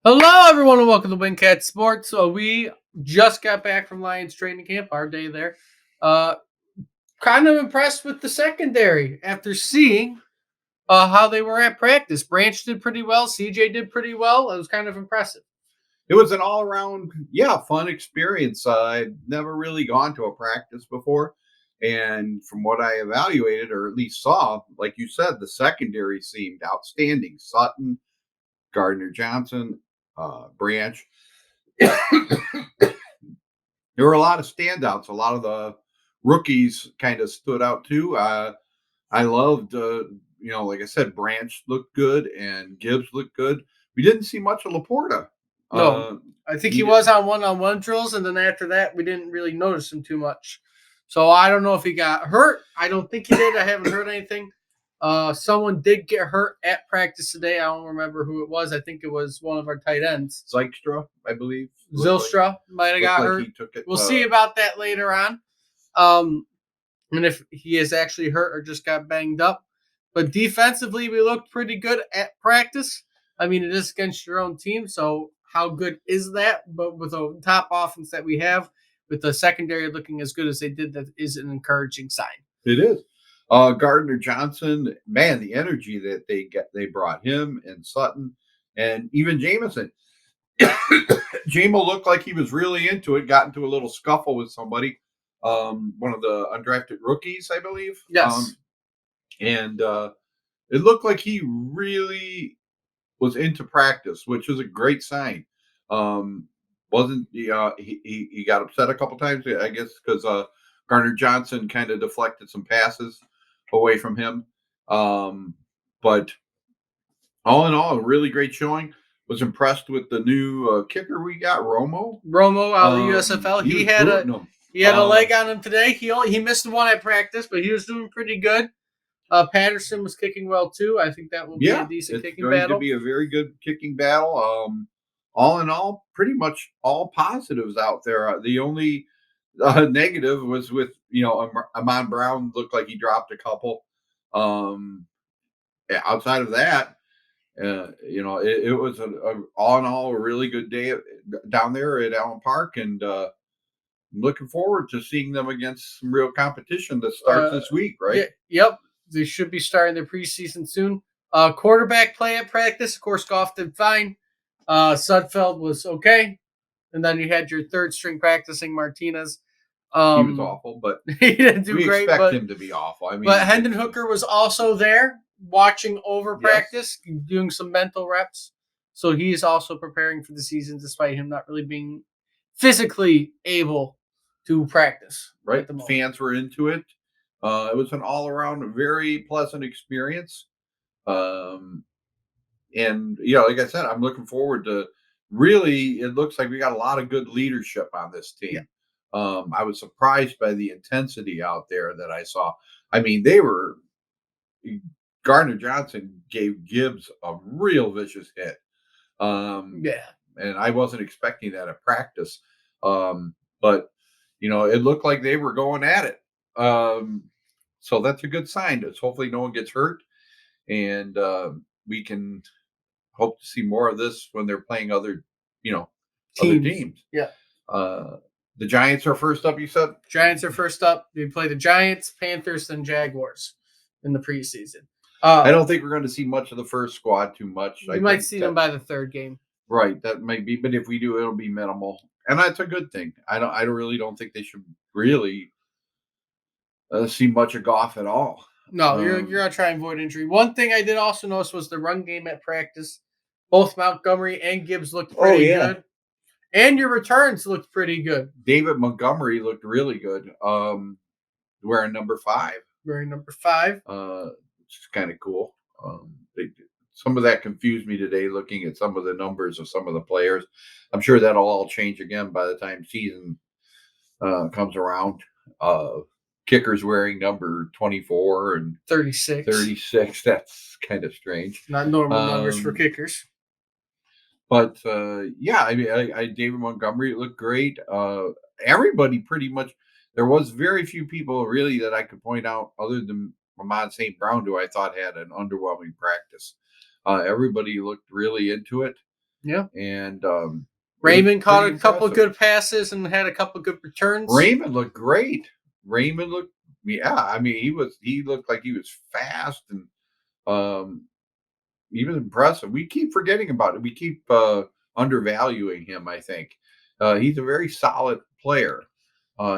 Hello, everyone, and welcome to Wingcat Sports. So we just got back from Lions training camp, our day there. Uh, Kind of impressed with the secondary after seeing how they were at practice. Branch did pretty well. CJ did pretty well. It was kind of impressive. It was an all around, fun experience. I've never really gone to a practice before. And from what I evaluated or at least saw, like you said, the secondary seemed outstanding. Sutton, Gardner Johnson, Branch. There were a lot of standouts. A lot of the rookies kind of stood out too. I loved, like I said, Branch looked good and Gibbs looked good. We didn't see much of Laporta. No, Uh, I think he he was on one-on-one drills, and then after that, we didn't really notice him too much. So I don't know if he got hurt. I don't think he did. I haven't heard anything. Someone did get hurt at practice today. I don't remember who it was. I think it was one of our tight ends. Zylstra, I believe. Zilstra might have got hurt. He took it. We'll see about that later on. Um, and if he is actually hurt or just got banged up. But defensively, we looked pretty good at practice. I mean, it is against your own team, so how good is that? But with the top offense that we have, with the secondary looking as good as they did, that is an encouraging sign. It is. Gardner Johnson, man, the energy that they brought him and Sutton and even Jameson. Jamo looked like he was really into it. Got into a little scuffle with somebody, one of the undrafted rookies, I believe. Yes. And it looked like he really was into practice, which is a great sign. Wasn't he got upset a couple times, I guess, because Gardner Johnson kind of deflected some passes away from him. But all in all, a really great showing. Was impressed with the new kicker we got, Romo out of the USFL. He He had a leg on him today. He missed one at practice, but he was doing pretty good. Patterson was kicking well too. I think that will be a decent kicking battle. It's going to be a very good kicking battle. All in all, pretty much all positives out there. The only negative was with Amon Brown looked like he dropped a couple. Outside of that, it was all in all a really good day down there at Allen Park, and I'm looking forward to seeing them against some real competition that starts this week, right? Yep, they should be starting their preseason soon. Quarterback play at practice, of course, Goff did fine. Sudfeld was okay, and then you had your third string practicing Martinez. He was awful, but he didn't do great. Expect him to be awful. I mean, but Hendon Hooker was also there, watching over practice, doing some mental reps. So he's also preparing for the season, despite him not really being physically able to practice. Right, fans were into it. It was an all-around very pleasant experience. And like I said, I'm looking forward to. Really, it looks like we got a lot of good leadership on this team. Yeah. I was surprised by the intensity out there that I saw. I mean, Gardner Johnson gave Gibbs a real vicious hit. And I wasn't expecting that at practice. But it looked like they were going at it. So that's a good sign. It's hopefully no one gets hurt, and we can hope to see more of this when they're playing other teams. Yeah. The Giants are first up, you said? Giants are first up. They play the Giants, Panthers, and Jaguars in the preseason. I don't think we're going to see much of the first squad too much. We might see them by the third game. Right, that might be, but if we do, it'll be minimal, and that's a good thing. I really don't think they should really see much of Goff at all. No, you're going to try and avoid injury. One thing I did also notice was the run game at practice. Both Montgomery and Gibbs looked pretty good. And your returns looked pretty good. David Montgomery looked really good. Wearing number 5. Wearing number 5. Which is kind of cool. Some of that confused me today looking at some of the numbers of some of the players. I'm sure that'll all change again by the time season comes around. Kickers wearing number 24 and 36. 36. That's kind of strange. Not normal numbers for kickers. But I mean, David Montgomery looked great. Everybody pretty much. There was very few people really that I could point out other than Amon St. Brown, who I thought had an underwhelming practice. Everybody looked really into it. Yeah. And Raymond caught pretty a couple impressive. good passes and had a couple good returns. Raymond looked great. Raymond looked, yeah. I mean, he looked like he was fast and um, he was impressive. We keep forgetting about it. We keep undervaluing him. I think he's a very solid player.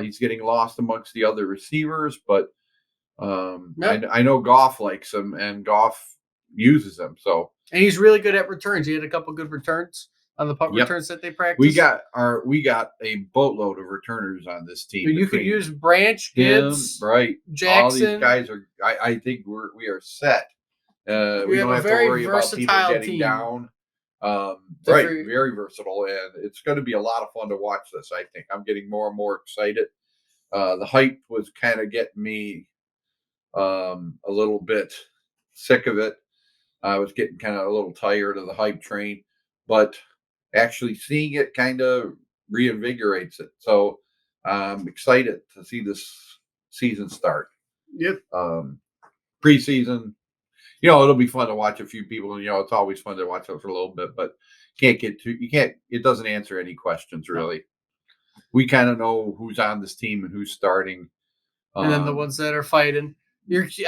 He's getting lost amongst the other receivers, but Yep. I know Goff likes him and Goff uses him. So And he's really good at returns. He had a couple good returns on the punt yep, returns that they we practiced. got a boatload of returners on this team. You could between use Branch, him, Gibbs, right? All these Jackson. guys are. I think we are set. We have don't a have to very worry about people versatile getting team. down. So Right, for- very versatile, and it's going to be a lot of fun to watch this. I think I'm getting more and more excited. The hype was kind of getting me a little bit sick of it. I was getting kind of a little tired of the hype train, but actually seeing it kind of reinvigorates it. So I'm excited to see this season start. Yep. Preseason, it'll be fun to watch a few people. It's always fun to watch it for a little bit, but it doesn't answer any questions really. No. We kind of know who's on this team and who's starting. And then the ones that are fighting.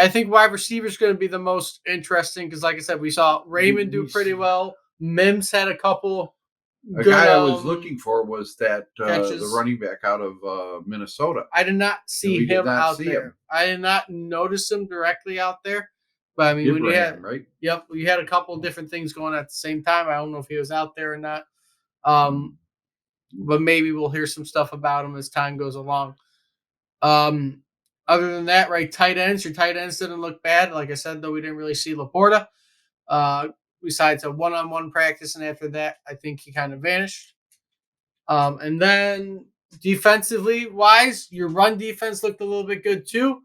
I think wide receiver is going to be the most interesting because, like I said, we saw Raymond do pretty well. Mims had a couple. The guy I was looking for was that the running back out of Minnesota. I did not see him out there. I did not notice him directly out there. But I mean, when you had right? Yep, we had a couple different things going at the same time. I don't know if he was out there or not. But maybe we'll hear some stuff about him as time goes along. Other than that, right, tight ends. Your tight ends didn't look bad. Like I said, though, we didn't really see Laporta. Besides a one-on-one practice, and after that, I think he kind of vanished. And then defensively wise, your run defense looked a little bit good too.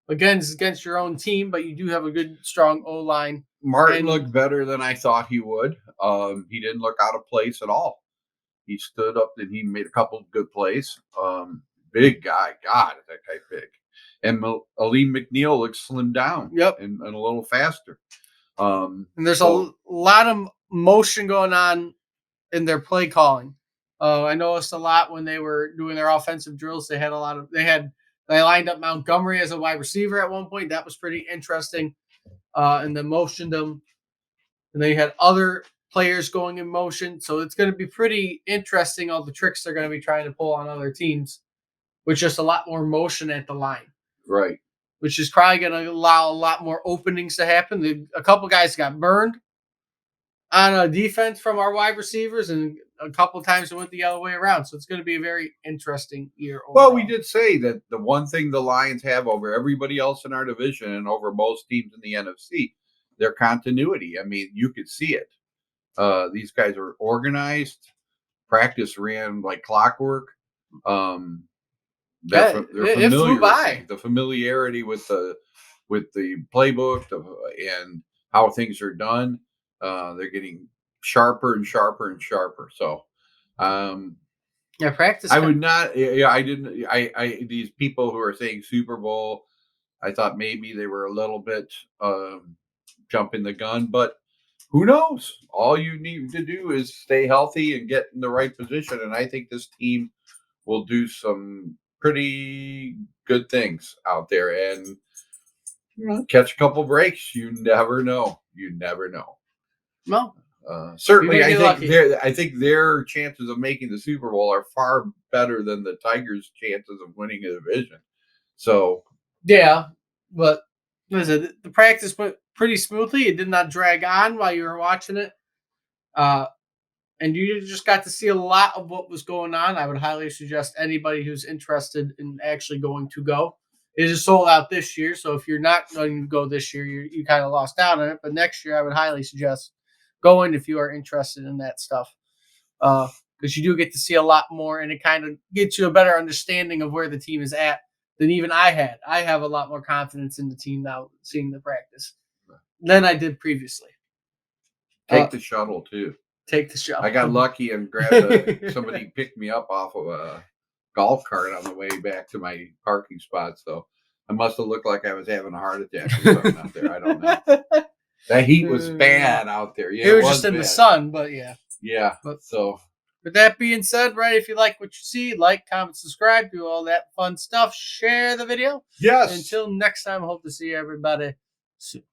Again, it's against your own team, but you do have a good, strong O-line. Martin looked better than I thought he would. He didn't look out of place at all. He stood up and he made a couple of good plays. Big guy. God, that guy's big. And Aleem McNeil looks slimmed down. Yep. And a little faster. And there's a lot of motion going on in their play calling. I noticed a lot when they were doing their offensive drills. They lined up Montgomery as a wide receiver at one point. That was pretty interesting. And then motioned them. And they had other players going in motion. So it's going to be pretty interesting, all the tricks they're going to be trying to pull on other teams, with just a lot more motion at the line. Right. Which is probably going to allow a lot more openings to happen. A couple guys got burned on a defense from our wide receivers, and a couple times it went the other way around. So it's going to be a very interesting year overall. Well, we did say that the one thing the Lions have over everybody else in our division and over most teams in the NFC, their continuity. I mean, you could see it. These guys are organized. Practice ran like clockwork. They're familiar. It flew by. The familiarity with the playbook and how things are done. They're getting sharper and sharper and sharper. So, practice. I would not. Yeah, I didn't. These people who are saying Super Bowl, I thought maybe they were a little bit jumping the gun, but who knows? All you need to do is stay healthy and get in the right position, and I think this team will do some pretty good things out there and catch a couple breaks. You never know. No. Certainly, I think their chances of making the Super Bowl are far better than the Tigers' chances of winning a division. So, yeah, but the practice went pretty smoothly. It did not drag on while you were watching it, and you just got to see a lot of what was going on. I would highly suggest anybody who's interested in actually going to go. It is sold out this year, so if you're not going to go this year, you kind of lost out on it. But next year, I would highly suggest going if you are interested in that stuff, because you do get to see a lot more, and it kind of gets you a better understanding of where the team is at than even I had. I have a lot more confidence in the team now seeing the practice than I did previously. Take the shuttle too. Take the shuttle. I got lucky and grabbed somebody picked me up off of a golf cart on the way back to my parking spot. So I must have looked like I was having a heart attack or something out there. I don't know. That heat was bad out there. Yeah, it was just in the sun, but yeah. Yeah. But- So With that being said, right, if you like what you see, like, comment, subscribe, do all that fun stuff, share the video. yes. Until next time, hope to see everybody soon.